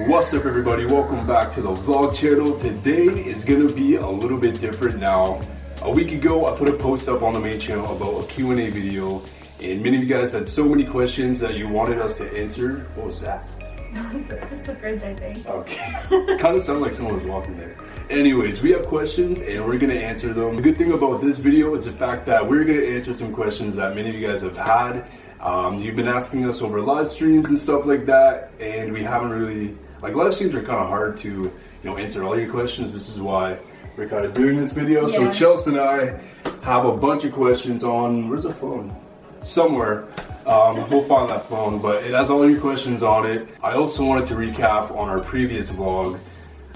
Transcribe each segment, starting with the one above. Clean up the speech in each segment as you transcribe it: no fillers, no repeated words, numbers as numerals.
What's up everybody, welcome back to the vlog channel. Today is gonna be a little bit different. Now, a week ago I put a post up on the main channel about a Q&A video, and many of you guys had so many questions that you wanted us to answer. What was that? Just the fridge, I think. Okay. Kind of sounded like someone was walking there. Anyways, we have questions and we're gonna answer them. The good thing about this video is the fact that we're gonna answer some questions that many of you guys have had. You've been asking us over live streams and stuff like that, and we haven't really, like, live streams are kind of hard to, answer all your questions. This is why we're kind of doing this video. Yeah. So Chelsea and I have a bunch of questions on, where's the phone? Somewhere. We'll find that phone, but it has all your questions on it. I also wanted to recap on our previous vlog.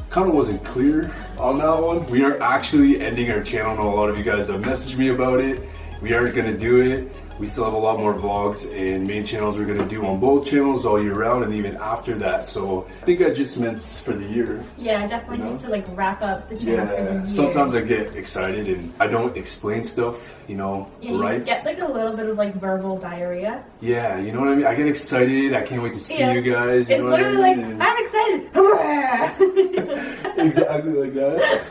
Kind of wasn't clear on that one. We are actually ending our channel. I know a lot of you guys have messaged me about it. We aren't gonna do it. We still have a lot more vlogs and main channels we're gonna do on both channels all year round and even after that. So I think I just meant for the year. Yeah, definitely just to like wrap up the channel for the year. Sometimes I get excited and I don't explain stuff, yeah, right? You get like a little bit of like verbal diarrhea. Yeah, you know what I mean? I get excited. I can't wait to see you guys. You know what I mean? Like, I'm excited. Exactly like that.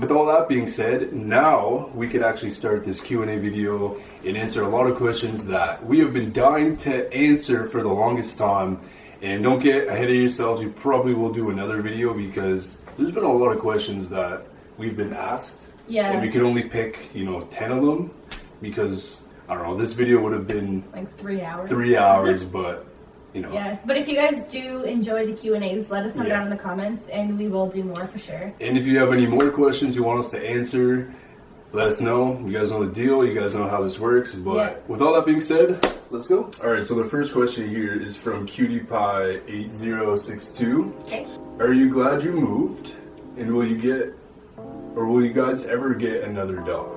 With all that being said, now we can actually start this Q&A video and answer a lot of questions that we have been dying to answer for the longest time. And don't get ahead of yourselves, you probably will do another video because there's been a lot of questions that we've been asked. Yeah. And we could only pick, 10 of them because, I don't know, this video would have been like 3 hours. 3 hours, but Yeah, but if you guys do enjoy the Q&As, let us know down in the comments and we will do more for sure. And if you have any more questions you want us to answer, let us know. You guys know the deal. You guys know how this works. But with all that being said, let's go. All right, so the first question here is from CutiePie8062. Okay. Are you glad you moved? And will you guys ever get another dog?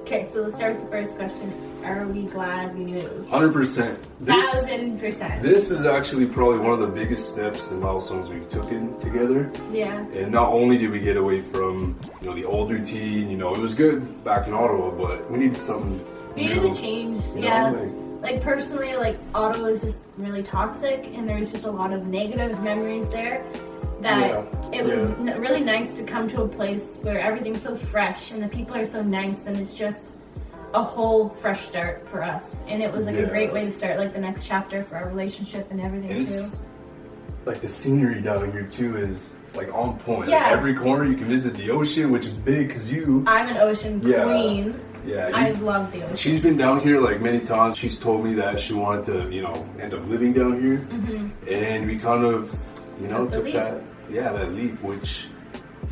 Okay, so let's start with the first question. Are we glad we moved? 100%. 1000%. This is actually probably one of the biggest steps and milestones we've taken together. Yeah. And not only did we get away from, the old routine, it was good back in Ottawa, but we needed something We needed a change, Like personally, like Ottawa was just really toxic and there was just a lot of negative memories there. That it was really nice to come to a place where everything's so fresh and the people are so nice and it's just a whole fresh start for us. And it was like a great way to start like the next chapter for our relationship and everything and too. Like the scenery down here too is like on point. Yeah. Like every corner you can visit the ocean, which is big because I'm an ocean queen. Yeah, I love the ocean. She's been down here like many times. She's told me that she wanted to, end up living down here. Mm-hmm. And we kind of, took that leap, which,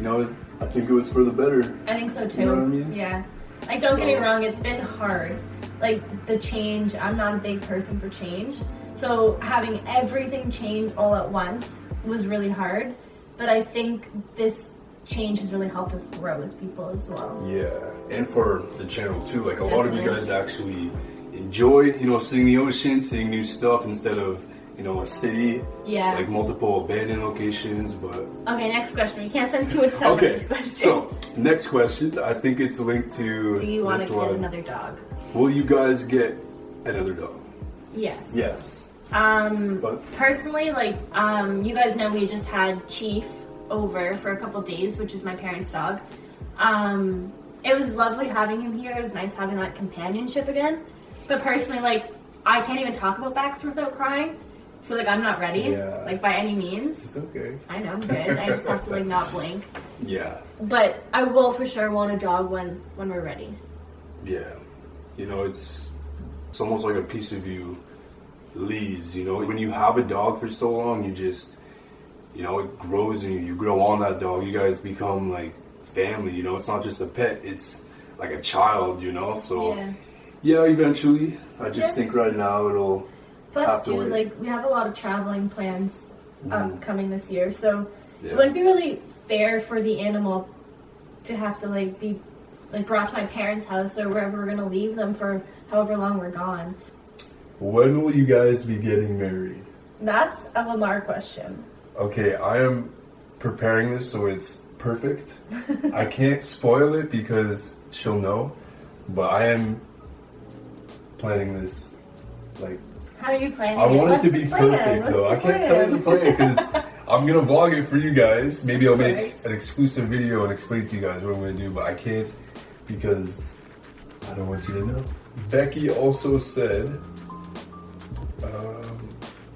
I think it was for the better. I think so too. You know what I mean? Yeah. Like, don't get me wrong, it's been hard. Like, the change, I'm not a big person for change. So having everything change all at once was really hard. But I think this change has really helped us grow as people as well. Yeah, and for the channel too. Like, a lot of you guys actually enjoy, seeing the ocean, seeing new stuff instead of, a city. Yeah. Like multiple abandoned locations, but... Okay, next question. You can't spend too much time on this question. So, next question. I think it's linked to Do you want to get another dog? Will you guys get another dog? Yes. Yes. Personally, like, you guys know we just had Chief over for a couple days, which is my parents' dog. It was lovely having him here. It was nice having that companionship again. But personally, like, I can't even talk about Baxter without crying. So, like, I'm not ready, like, by any means. It's okay. I know, I'm good. I just have to, like, not blink. Yeah. But I will for sure want a dog when we're ready. Yeah. It's almost like a piece of you leaves, When you have a dog for so long, you just, it grows in you. You grow on that dog. You guys become, like, family, It's not just a pet. It's like a child, So, eventually. I just think right now it'll... Plus, too, like, we have a lot of traveling plans coming this year, so it wouldn't be really fair for the animal to have to, like, be, like, brought to my parents' house or wherever we're going to leave them for however long we're gone. When will you guys be getting married? That's a Lamar question. Okay, I am preparing this so it's perfect. I can't spoil it because she'll know, but I am planning this, like, How are you planning I want it What's to be the plan? perfect, What's though. the I can't plan? tell you the plan because I'm gonna vlog it for you guys. Maybe I'll make Right. an exclusive video and explain to you guys what I'm gonna do, but I can't because I don't want you to know. Becky also said,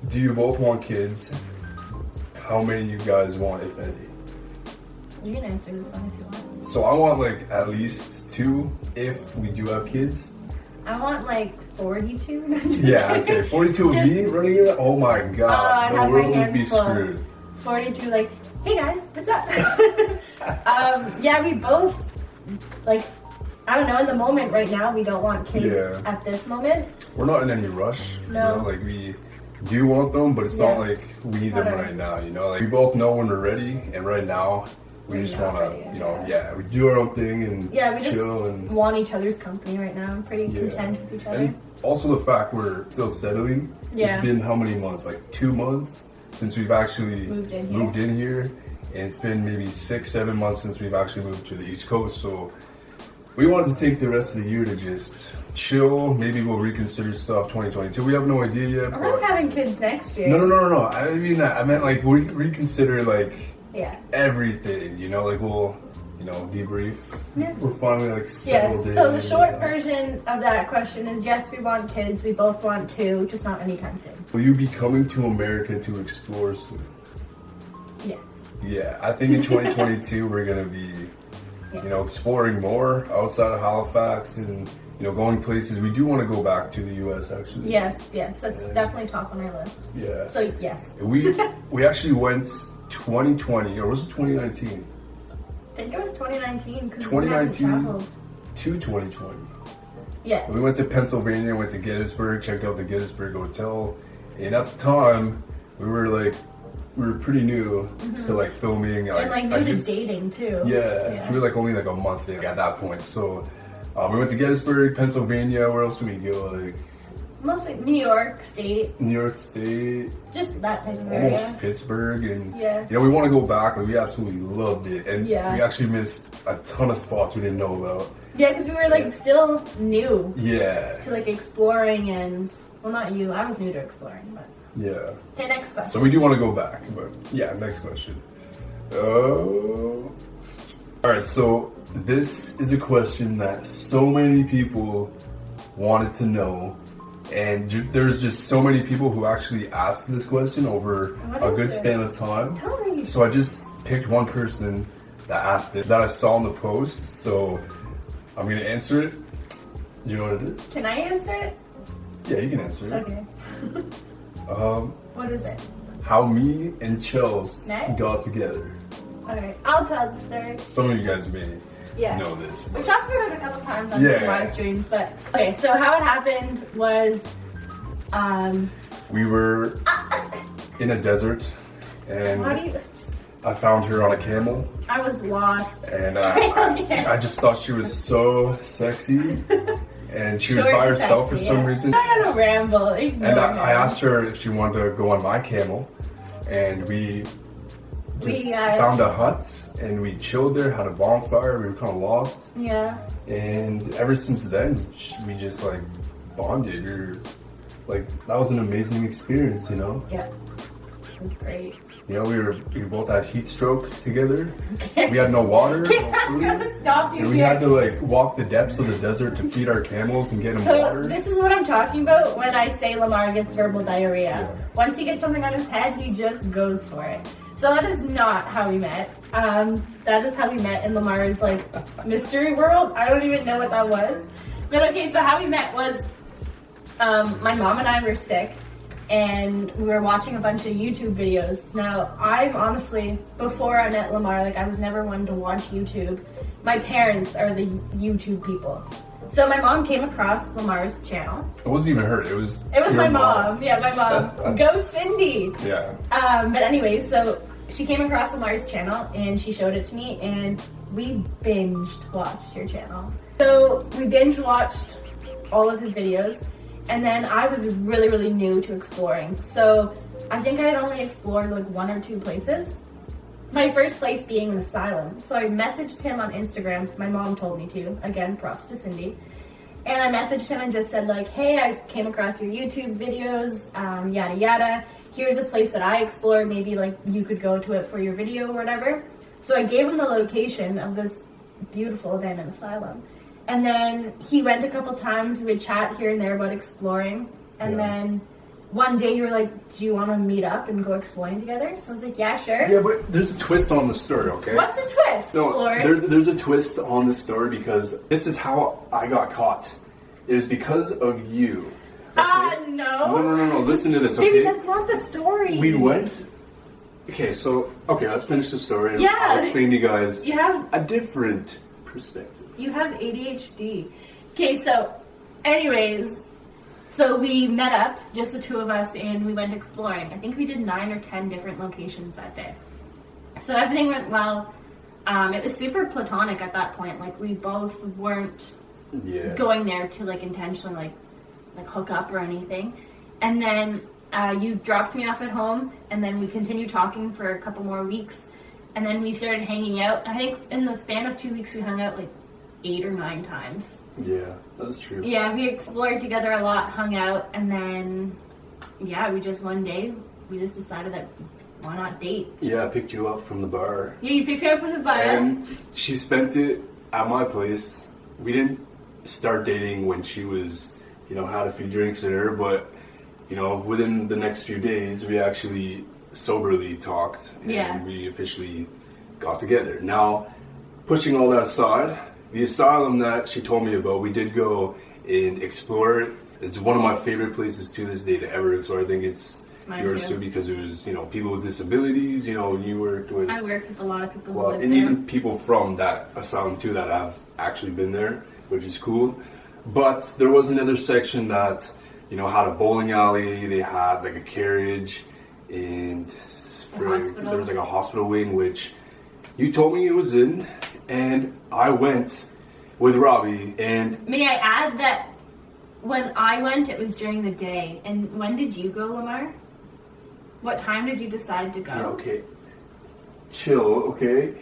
do you both want kids? How many you guys want, if any? You can answer this one if you want. So I want like at least 2 if we do have kids. I want like 42. Yeah, okay. 42 of me running it? Oh my I'd god. The have my world would be hands full. screwed. 42, like, hey guys, what's up? Yeah, we both, like, I don't know, in the moment right now, we don't want kids at this moment. We're not in any rush. No. You know, like we do want them, but it's not like we need them Whatever. right now, you know? Like we both know when we're ready, and right now we just not wanna, ready, you know, we do our own thing and Yeah, we just chill and want each other's company right now. I'm pretty content with each other. And also the fact we're still settling. Yeah. It's been how many months? Like 2 months since we've actually Moved in here. And it's been maybe 6-7 months since we've actually moved to the East Coast. So we wanted to take the rest of the year to just chill. Maybe we'll reconsider stuff 2022. We have no idea yet. We're not having kids next year. No. I didn't mean that. I meant like we reconsider like Yeah. everything. You know, like we'll, you know, debrief. Yeah. We're finally like Yes, settled in. so the short version of that question is yes, we want kids. We both want 2, just not anytime soon. Will you be coming to America to explore soon? Yes. Yeah, I think in 2022 we're gonna be, you know, exploring more outside of Halifax and, you know, going places. We do want to go back to the U.S. actually. Yes, that's definitely top on our list. Yeah. So yes. We actually went 2020 or was it 2019? I think it was 2019 because 2019 to 2020. Yeah. We went to Pennsylvania, went to Gettysburg, checked out the Gettysburg Hotel, and at the time we were pretty new to like filming. And like new to dating too. Yeah, so we were like only like a month in at that point. So we went to Gettysburg, Pennsylvania. Where else did we go? Like mostly New York State. New York State. Just that type of Almost area. Pittsburgh, and Yeah. you know we want to go back. Like we absolutely loved it, and Yeah. we actually missed a ton of spots we didn't know about. Yeah, because we were like still new Yeah. to like exploring and well, not you. I was new to exploring, but Yeah. okay. Next question. So we do want to go back, but yeah. Next question. All right. So this is a question that so many people wanted to know. And there's just so many people who actually asked this question over a good span of time. Tell me. So I just picked one person that asked it that I saw in the post. So I'm gonna answer it. Do you know what it is? Can I answer it? Yeah, you can answer it. Okay. What is it? How me and Chels Met? got together. Alright, I'll tell the story. Some of you guys may Yeah. know this. We've talked about it a couple times on Yeah. some live streams, but okay, so how it happened was We were in a desert, and how do you I found her on a camel, I was lost. and I just thought she was so sexy, and she was Short by and herself for sexy, some yeah. reason. I'm gonna ramble. Ignore And him. I asked her if she wanted to go on my camel, and we just found a hut, and we chilled there, had a bonfire. We were kind of lost, Yeah. and ever since then, we just like bonded. We were like, that was an amazing experience, you know. Yeah. It was great. You know, we both had heat stroke together. Okay. We had no water, no I'm food, gonna stop you and we here. had to like walk the depths of the desert to feed our camels and get them So water. this is what I'm talking about when I say Lamar gets verbal diarrhea. Yeah. Once he gets something on his head, he just goes for it. So that is not how we met. That is how we met in Lamar's like mystery world. I don't even know what that was. But okay, so how we met was my mom and I were sick and we were watching a bunch of YouTube videos. Now, I'm honestly, before I met Lamar, like I was never one to watch YouTube. My parents are the YouTube people. So my mom came across Lamar's channel. It wasn't even her. It was It was your my mom. Yeah, my mom. Go Cindy. Yeah. But anyways, so she came across Lamar's channel and she showed it to me and we binged watched your channel. So we binge watched all of his videos and then I was really, really new to exploring. So I think I had only explored like 1 or 2 places. My first place being an asylum. So I messaged him on Instagram. My mom told me to. Again, props to Cindy. And I messaged him and just said like, hey, I came across your YouTube videos, yada yada. Here's a place that I explored. Maybe like you could go to it for your video or whatever. So I gave him the location of this beautiful abandoned asylum. And then he went a couple times. We would chat here and there about exploring. And then one day you were like, do you want to meet up and go exploring together? So I was like, yeah, sure. Yeah, but there's a twist on the story, okay? What's the twist? No, there's a twist on the story because this is how I got caught. It was because of you. Okay? No. No. Listen to this, okay? Maybe that's not the story. We went... Okay, let's finish the story. Yeah. I'll explain to you guys You have a different perspective. You have ADHD. Okay, so anyways, so we met up, just the two of us, and we went exploring. I think we did 9 or 10 different locations that day. So everything went well. It was super platonic at that point. Like we both weren't going there to like intentionally like hook up or anything. And then you dropped me off at home, and then we continued talking for a couple more weeks. And then we started hanging out. I think in the span of 2 weeks, we hung out like 8 or 9 times. Yeah, that's true. Yeah, we explored together a lot, hung out, and then, we just one day, we just decided that why not date? Yeah, I picked you up from the bar. Yeah, you picked me up from the bar. And she spent it at my place. We didn't start dating when she was, had a few drinks in her, but, within the next few days, we actually soberly talked and we officially got together. Now, pushing all that aside, the asylum that she told me about, we did go and explore it. It's one of my favorite places to this day to ever explore. I think it's yours too because it was, people with disabilities, you worked with... I worked with a lot of people who lived and there. even people from that asylum too that have actually been there, which is cool. But there was another section that, had a bowling alley, they had like a carriage, and there was like a hospital wing, which you told me it was in, and I went with Robbie. And may I add that when I went, it was during the day. And when did you go, Lamar? What time did you decide to go? Yeah, okay, chill, okay.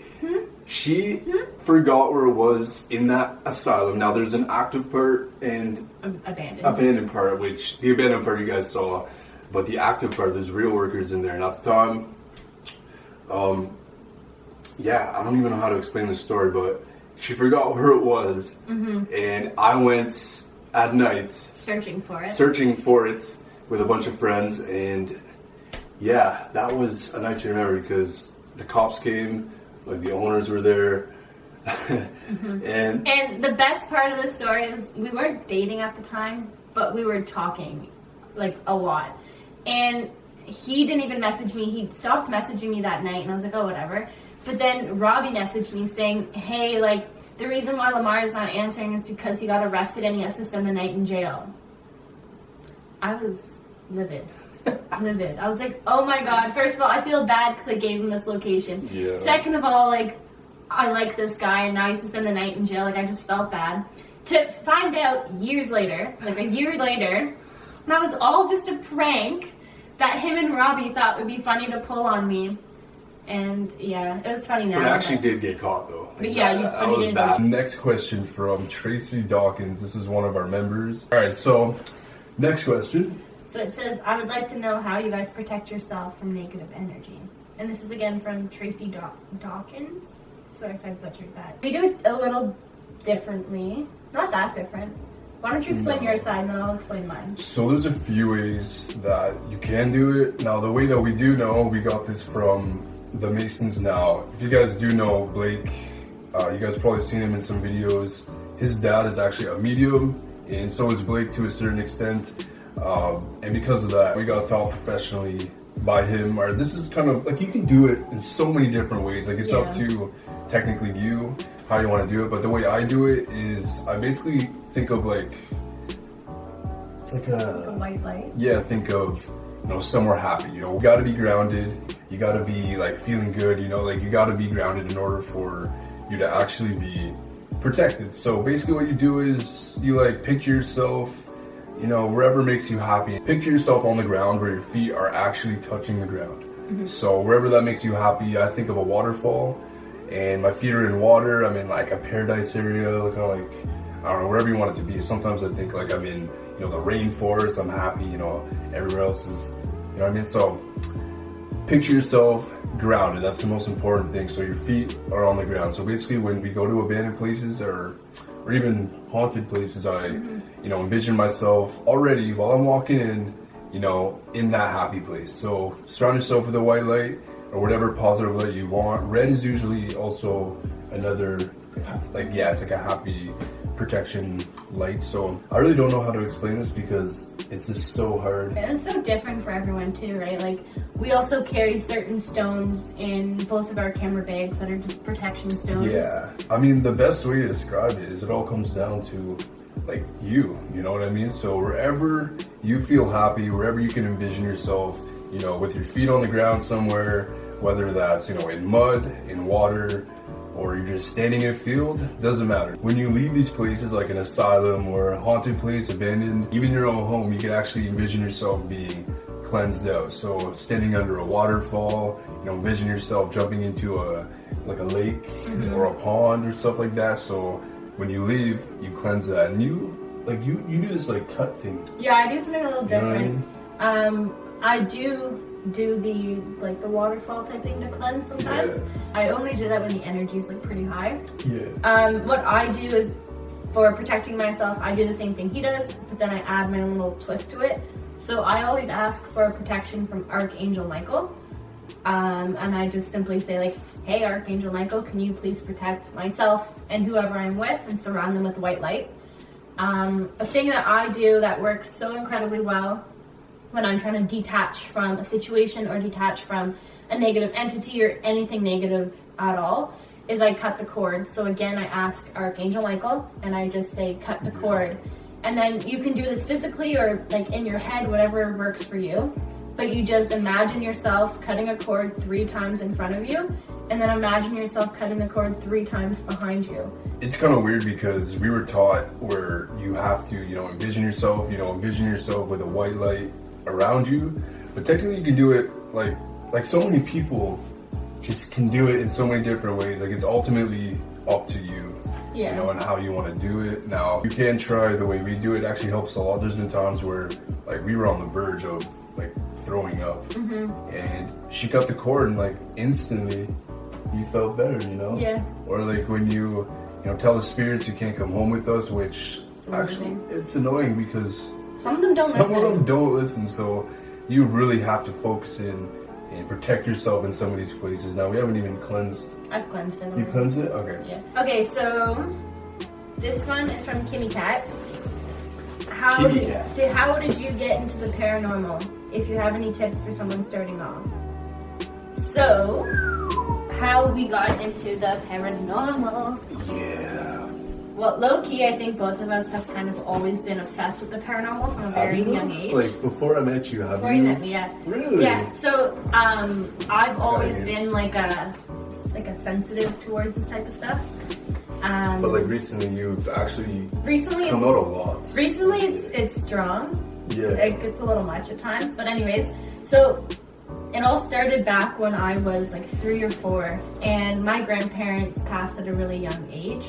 She forgot where it was in that asylum. Now there's an active part and abandoned part, which the abandoned part you guys saw. But the active part, there's real workers in there. And at the time, I don't even know how to explain the story, but she forgot where it was. And I went at night. Searching for it with a bunch of friends. And that was a night to remember because the cops came, like the owners were there. And the best part of the story is we weren't dating at the time, but we were talking like a lot. And he didn't even message me. He stopped messaging me that night, and I was like, oh, whatever. But then Robbie messaged me saying, hey, like, the reason why Lamar is not answering is because he got arrested and he has to spend the night in jail. I was livid. I was like, oh my God. First of all, I feel bad because I gave him this location. Yeah. Second of all, like, I like this guy, and now he has to spend the night in jail. Like, I just felt bad. To find out years later, like a year later, that was all just a prank that him and Robbie thought would be funny to pull on me. And it was funny now. But I actually did get caught though. But that was bad. Next question from Tracy Dawkins. This is one of our members. Alright, so next question. So it says, I would like to know how you guys protect yourself from negative energy. And this is again from Tracy Dawkins. Sorry if I butchered that. We do it a little differently. Not that different. Why don't you explain your side and then I'll explain mine. So there's a few ways that you can do it. Now the way that we do know, we got this from the Masons now. If you guys do know Blake, you guys probably seen him in some videos. His dad is actually a medium, and so is Blake to a certain extent. And because of that, we got taught professionally by him. Or this is kind of like, you can do it in so many different ways. Like it's up to technically you how you want to do it. But the way I do it is I basically think of like, it's like a white light. Yeah, think of, somewhere happy. You got to be grounded. You got to be like feeling good. Like you got to be grounded in order for you to actually be protected. So basically what you do is you like picture yourself, wherever makes you happy. Picture yourself on the ground where your feet are actually touching the ground. So wherever that makes you happy, I think of a waterfall and my feet are in water. I'm in like a paradise area, looking like I don't know, wherever you want it to be. Sometimes I think like I'm in, the rainforest, I'm happy, everywhere else is, you know what I mean? So picture yourself grounded. That's the most important thing. So your feet are on the ground. So basically when we go to abandoned places or even haunted places, I, envision myself already while I'm walking in that happy place. So surround yourself with a white light or whatever positive light you want. Red is usually also another, it's like a happy protection light. So I really don't know how to explain this because it's just so hard. And it's so different for everyone too, right? Like we also carry certain stones in both of our camera bags that are just protection stones. Yeah, I mean the best way to describe it is it all comes down to like you know what I mean? So wherever you feel happy, wherever you can envision yourself, with your feet on the ground somewhere, whether that's, in mud, in water, or you're just standing in a field, doesn't matter. When you leave these places like an asylum or a haunted place, abandoned, even your own home, you can actually envision yourself being cleansed out. So standing under a waterfall, envision yourself jumping into a lake or a pond or stuff like that. So when you leave, you cleanse that. And you do this cut thing. Yeah, I do something a little different. You know what I mean? I do the waterfall type thing to cleanse sometimes. Yeah. I only do that when the energy is pretty high. Yeah. What I do is for protecting myself, I do the same thing he does, but then I add my own little twist to it. So I always ask for protection from Archangel Michael. And I just simply say hey, Archangel Michael, can you please protect myself and whoever I'm with and surround them with white light? A thing that I do that works so incredibly well when I'm trying to detach from a situation or detach from a negative entity or anything negative at all is I cut the cord. So again, I ask Archangel Michael and I just say cut the cord. And then you can do this physically or in your head, whatever works for you. But you just imagine yourself cutting a cord 3 times in front of you, and then imagine yourself cutting the cord 3 times behind you. It's kind of weird because we were taught where you have to, envision yourself with a white light around you. But technically you can do it like so many people just can do it in so many different ways. It's ultimately up to you. Yeah. And how you want to do it. Now, you can try the way we do it. It actually helps a lot. There's been times where we were on the verge of throwing up, and she cut the cord and instantly you felt better, Yeah. Or when you tell the spirits you can't come home with us, which actually it's annoying because some of them don't listen. So you really have to focus in and protect yourself in some of these places. Now we haven't even cleansed. I've cleansed it. You cleansed it? Okay. Yeah. Okay, so this one is from Kimmy Cat. How did you get into the paranormal? If you have any tips for someone starting off. So, how we got into the paranormal. Yeah. Well, low-key, I think both of us have kind of always been obsessed with the paranormal from a very young age. Before I met you, Before you met me, yeah. Really? Yeah, so I've always been a sensitive towards this type of stuff. But recently you've actually come out a lot. Recently it's strong. Yeah. It gets a little much at times. But anyways, so it all started back when I was 3 or 4 and my grandparents passed at a really young age.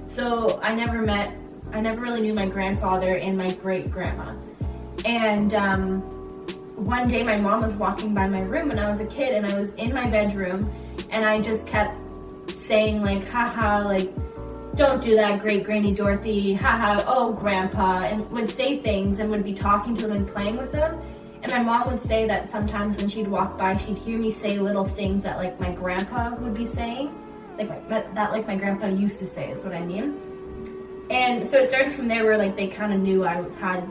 So I never really knew my grandfather and my great-grandma. And one day my mom was walking by my room when I was a kid and I was in my bedroom and I just kept saying haha, don't do that, great granny Dorothy, haha, oh grandpa, and would say things and would be talking to them and playing with them. And my mom would say that sometimes when she'd walk by, she'd hear me say little things that my grandpa would be saying, that my grandpa used to say is what I mean. And so it started from there where they kind of knew I had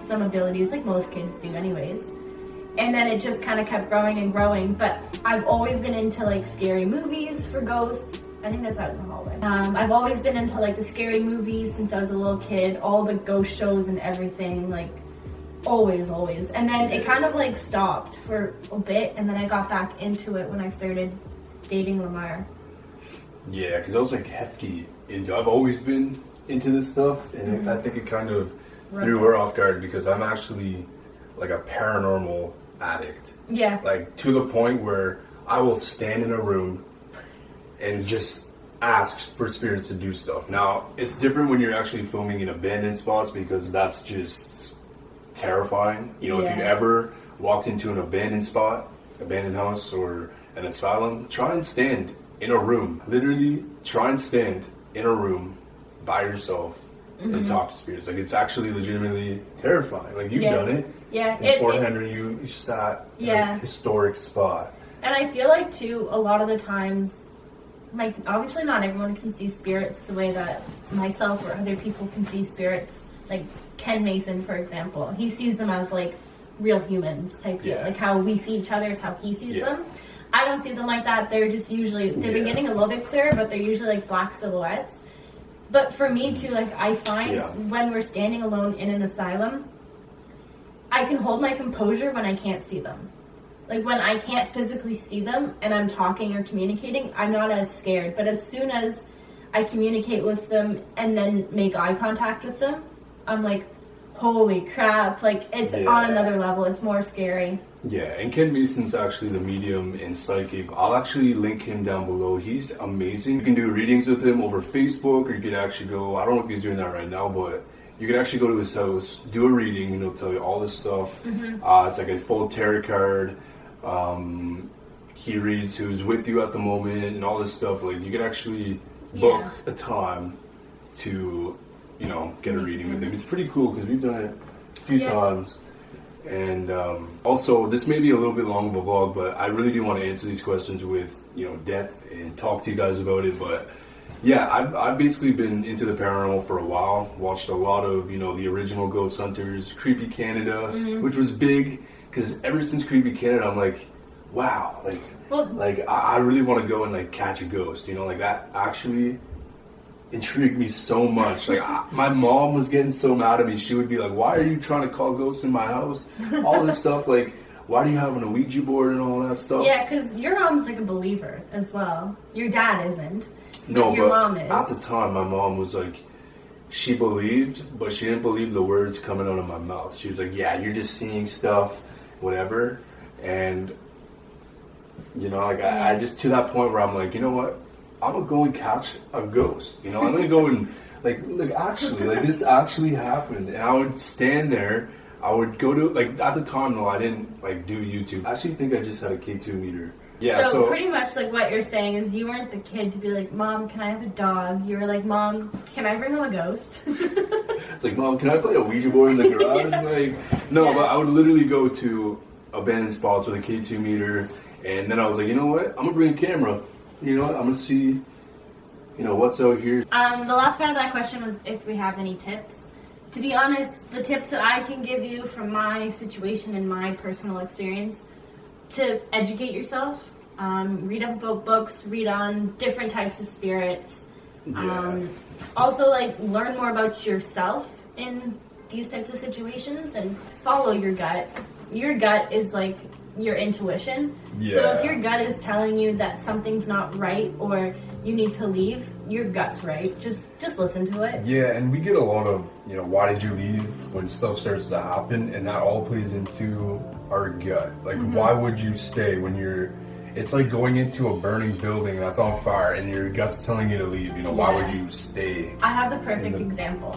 some abilities like most kids do anyways. And then it just kind of kept growing and growing, but I've always been into scary movies for ghosts. I think that's out in the hallway. I've always been into the scary movies since I was a little kid, all the ghost shows and everything, always. And then it kind of stopped for a bit, and then I got back into it when I started dating Lamar. Yeah, because I was hefty into. I've always been into this stuff, and I think it kind of threw her off guard because I'm actually a paranormal addict. Yeah. To the point where I will stand in a room and just ask for spirits to do stuff. Now, it's different when you're actually filming in abandoned spots because that's just terrifying. You know, if you ever walked into an abandoned spot, abandoned house or an asylum, try and stand in a room. Literally, try and stand in a room by yourself and talk to spirits. Like, it's actually legitimately terrifying. Like, you've done it. Yeah. In Fort Henry, you sat in a historic spot. And I feel like, too, a lot of the times, like, obviously not everyone can see spirits the way that myself or other people can see spirits. Like, Ken Mason, for example. He sees them as, like, real humans type deal. Like, how we see each other is how he sees them. I don't see them like that. They're just usually, they've been getting a little bit clearer, but they're usually, like, black silhouettes. But for me, too, like, I find when we're standing alone in an asylum, I can hold my composure when I can't see them. Like, when I can't physically see them and I'm talking or communicating, I'm not as scared. But as soon as I communicate with them and then make eye contact with them, I'm like, holy crap, like, it's on another level. It's more scary. Yeah, and Ken Mason's actually the medium and psychic. I'll actually link him down below. He's amazing. You can do readings with him over Facebook, or you can actually go, I don't know if he's doing that right now, but you can actually go to his house, do a reading, and he'll tell you all this stuff. It's like a full tarot card. He reads who's with you at the moment and all this stuff. Like, you can actually book a time to, you know, get a reading with him. It's pretty cool because we've done it a few times. And also, this may be a little bit long of a vlog, but I really do want to answer these questions with, you know, depth and talk to you guys about it. But yeah, I've basically been into the paranormal for a while. Watched a lot of, you know, the original Ghost Hunters, Creepy Canada, which was big because ever since Creepy Canada, I'm like, wow, like I really want to go and like catch a ghost. You know, like that actually intrigued me so much. Like, my mom was getting so mad at me. She would be like, why are you trying to call ghosts in my house? All this stuff, like, why do you have an Ouija board and all that stuff? Yeah, because your mom's like a believer as well. Your dad isn't. No, your but mom is. At the time, my mom was like, she believed, but she didn't believe the words coming out of my mouth. She was like, yeah, you're just seeing stuff, whatever. And, you know, like, I just, to that point where I'm like, you know what? I'm gonna go and catch a ghost. You know, I'm gonna go and like actually, like, this actually happened. And I would stand there. I would go to, like, at the time though, I didn't like do YouTube. I actually think I just had a K2 meter. Yeah. So pretty much like what you're saying is you weren't the kid to be like, Mom, can I have a dog? You were like, Mom, can I bring home a ghost? It's like, Mom, can I play a Ouija board in the garage? Like, no, but I would literally go to abandoned spots with a K2 meter, and then I was like, you know what? I'm gonna bring a camera. You know what? I'm gonna see, you know, what's out here. The last part of that question was if we have any tips. To be honest, the tips that I can give you from my situation and my personal experience, to educate yourself, read up about books, read on different types of spirits. Also, like, learn more about yourself in these types of situations and follow your gut. Your gut is like your intuition. So if your gut is telling you that something's not right or you need to leave, your gut's right. Just listen to it. Yeah, and we get a lot of, you know, why did you leave when stuff starts to happen, and that all plays into our gut. Like, why would you stay when you're, it's like going into a burning building that's on fire and your gut's telling you to leave. You know, why would you stay? I have the perfect example.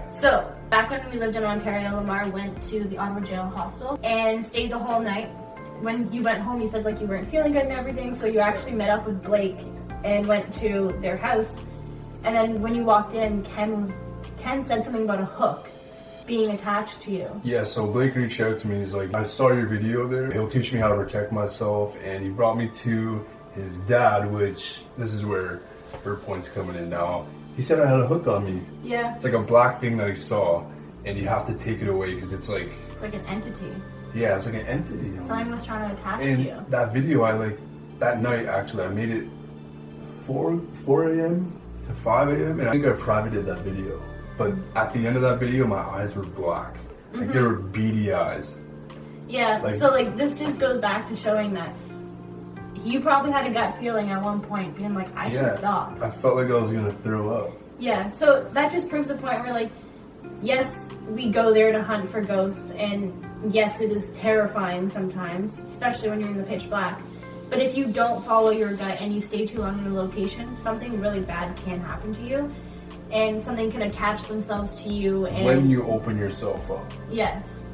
So back when we lived in Ontario, Lamar went to the Ottawa jail hostel and stayed the whole night. When you went home, you said like you weren't feeling good and everything, so you actually met up with Blake and went to their house. And then when you walked in, Ken said something about a hook being attached to you. Yeah, so Blake reached out to me. He's like, I saw your video there. He'll teach me how to protect myself. And he brought me to his dad, which, this is where her point's coming in now. He said I had a hook on me. Yeah. It's like a black thing that he saw, and you have to take it away because it's like an entity. Yeah, it's like an entity. Something was trying to attach to you. And that video, that night actually, I made it 4 a.m. to 5 a.m. and I think I privated that video. But at the end of that video, my eyes were black. Like, they were beady eyes. Yeah, so like this just goes back to showing that you probably had a gut feeling at one point being like, I should stop. I felt like I was going to throw up. Yeah, so that just proves the point where, like, yes, we go there to hunt for ghosts, and yes, it is terrifying sometimes, especially when you're in the pitch black. But if you don't follow your gut and you stay too long in a location, something really bad can happen to you, and something can attach themselves to you. And when you open yourself up. Yes.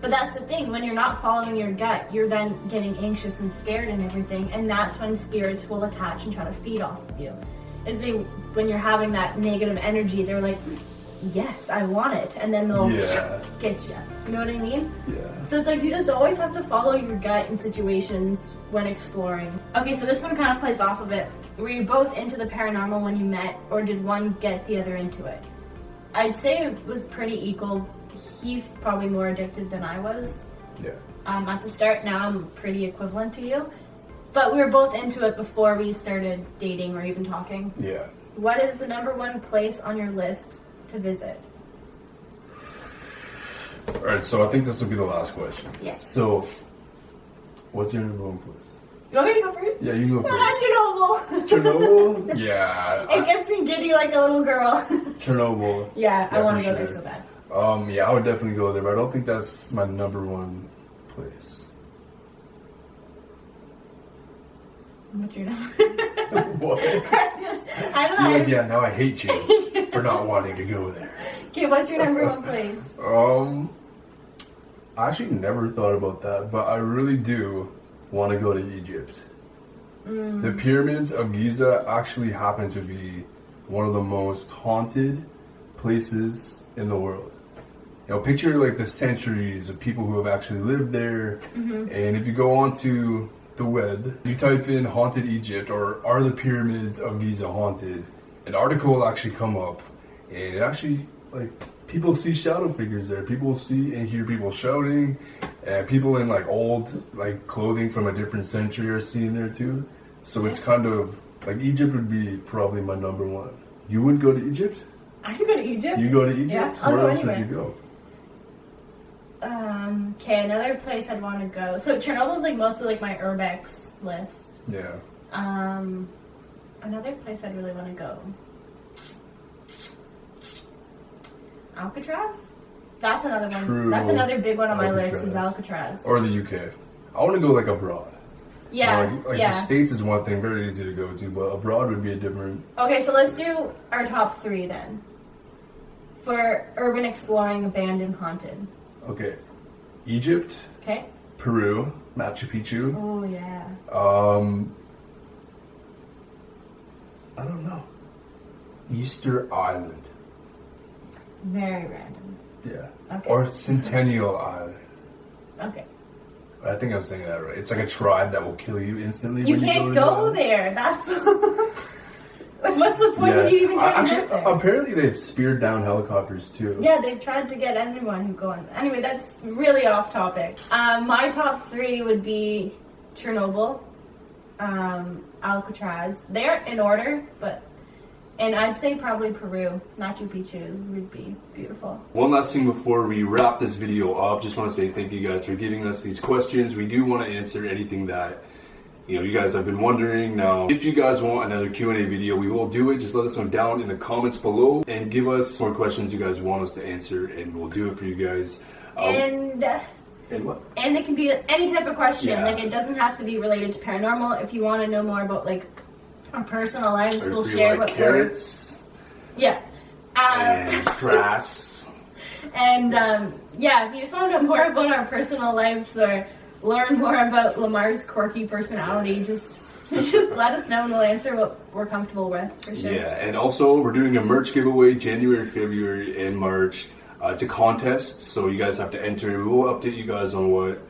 But that's the thing, when you're not following your gut, you're then getting anxious and scared and everything, and that's when spirits will attach and try to feed off of you. When you're having that negative energy, they're like, yes, I want it, and then they'll get you. You know what I mean? Yeah. So it's like you just always have to follow your gut in situations when exploring. Okay, so this one kind of plays off of it. Were you both into the paranormal when you met, or did one get the other into it? I'd say it was pretty equal. He's probably more addicted than I was. Yeah. At the start, now I'm pretty equivalent to you. But we were both into it before we started dating or even talking. Yeah. What is the #1 place on your list to visit? Alright, so I think this will be the last question. Yes. So, what's your #1 place? You want me to go first? Yeah, you go first. Chernobyl. Chernobyl? Yeah. It gets me giddy like a little girl. Chernobyl. Yeah, I want to for go there sure. so bad. Yeah, I would definitely go there, but I don't think that's my #1 place. What's your number? What? I don't know. You're like, yeah, now I hate you for not wanting to go there. Okay, what's your #1 place? I actually never thought about that, but I really do want to go to Egypt. The pyramids of Giza actually happen to be one of the most haunted places in the world. You know, picture like the centuries of people who have actually lived there, and if you go onto the web, you type in haunted Egypt or are the pyramids of Giza haunted, an article will actually come up, and it actually, like, people see shadow figures there. People see and hear people shouting, and people in like old like clothing from a different century are seen there too. So it's kind of like Egypt would be probably my #1. You wouldn't go to Egypt? I could go to Egypt. You go to Egypt? Yeah, I'll Where go else anywhere. would you go? Okay, another place I'd want to go. So Chernobyl's like most of like my urbex list. Yeah. Another place I'd really want to go. Alcatraz? That's another one. True. That's another big one on my list Alcatraz. is Alcatraz. Or the UK. I want to go like abroad. Yeah, You know, like yeah. the States is one thing, very easy to go to, but abroad would be a different. Okay, so let's do our top 3 then. For urban exploring, abandoned, haunted. Okay. Egypt, Okay? Peru, Machu Picchu. Oh, yeah. I don't know. Easter Island. Very random. Yeah. Okay. Or Centennial Island. Okay. I think I'm saying that right. It's like a tribe that will kill you instantly. You when can't you go there. That's... Like, what's the point of you even trying to get there? Apparently they've speared down helicopters too. Yeah, they've tried to get anyone who go on. Anyway, that's really off topic. My top 3 would be Chernobyl, Alcatraz. They're in order, and I'd say probably Peru. Machu Picchu would be beautiful. One last thing before we wrap this video up, just want to say thank you guys for giving us these questions. We do want to answer anything that you guys have been wondering. Now, if you guys want another Q&A video, we will do it. Just let us know down in the comments below and give us more questions you guys want us to answer, and we'll do it for you guys. And what? And it can be any type of question. Yeah. Like, it doesn't have to be related to paranormal. If you want to know more about like our personal lives, Or we'll if you share like what carrots Yeah. and grass. And yeah, if you just want to know more about our personal lives or learn more about Lamar's quirky personality, just let us know and we'll answer what we're comfortable with, for sure. Yeah, and also we're doing a merch giveaway January, February, and March. It's a contest, so you guys have to enter. We will update you guys on what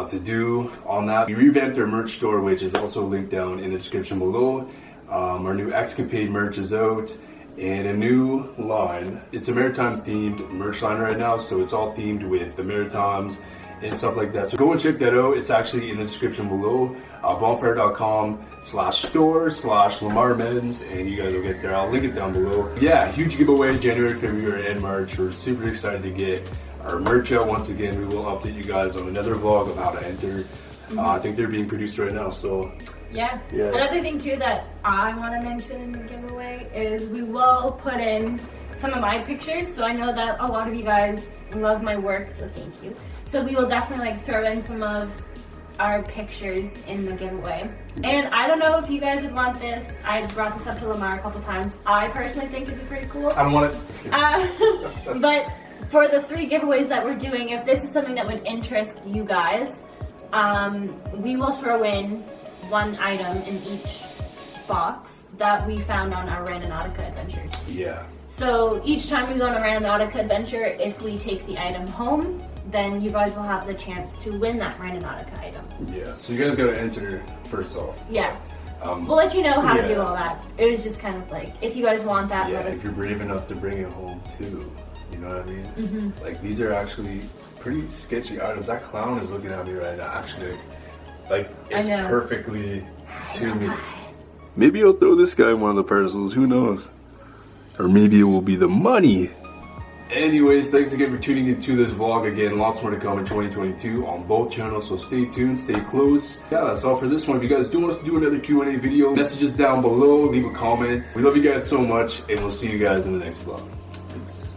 to do on that. We revamped our merch store, which is also linked down in the description below. Our new Escapade merch is out, and a new line. It's a maritime themed merch line right now, so it's all themed with the Maritimes and stuff like that. So go and check that out. It's actually in the description below. Bonfire.com/store/Lamar Men's, and you guys will get there. I'll link it down below. Yeah, huge giveaway January, February, and March. We're super excited to get our merch out once again. We will update you guys on another vlog of how to enter. I think they're being produced right now, so Yeah. Yeah. Another thing too that I want to mention in the giveaway is we will put in some of my pictures. So I know that a lot of you guys love my work, so thank you. So we will definitely like throw in some of our pictures in the giveaway. And I don't know if you guys would want this. I brought this up to Lamar a couple times. I personally think it'd be pretty cool. I don't want it. But for the 3 giveaways that we're doing, if this is something that would interest you guys, we will throw in 1 item in each box that we found on our Randonautica adventures. Yeah. So each time we go on a Randonautica adventure, if we take the item home, then you guys will have the chance to win that Randonautica item. Yeah, so you guys gotta enter first off. Yeah. We'll let you know how to do all that. It was just kind of like, if you guys want that. Yeah, if you're brave enough to bring it home too. You know what I mean? Mm-hmm. Like, these are actually pretty sketchy items. That clown is looking at me right now. Actually, like, it's perfectly to me. Maybe I'll throw this guy in one of the parcels. Who knows? Or maybe it will be the money. Anyways, thanks again for tuning into this vlog. Again, lots more to come in 2022 on both channels, so stay tuned, stay close. Yeah, that's all for this one. If you guys do want us to do another Q&A video, messages down below, leave a comment. We love you guys so much, and we'll see you guys in the next vlog. Peace.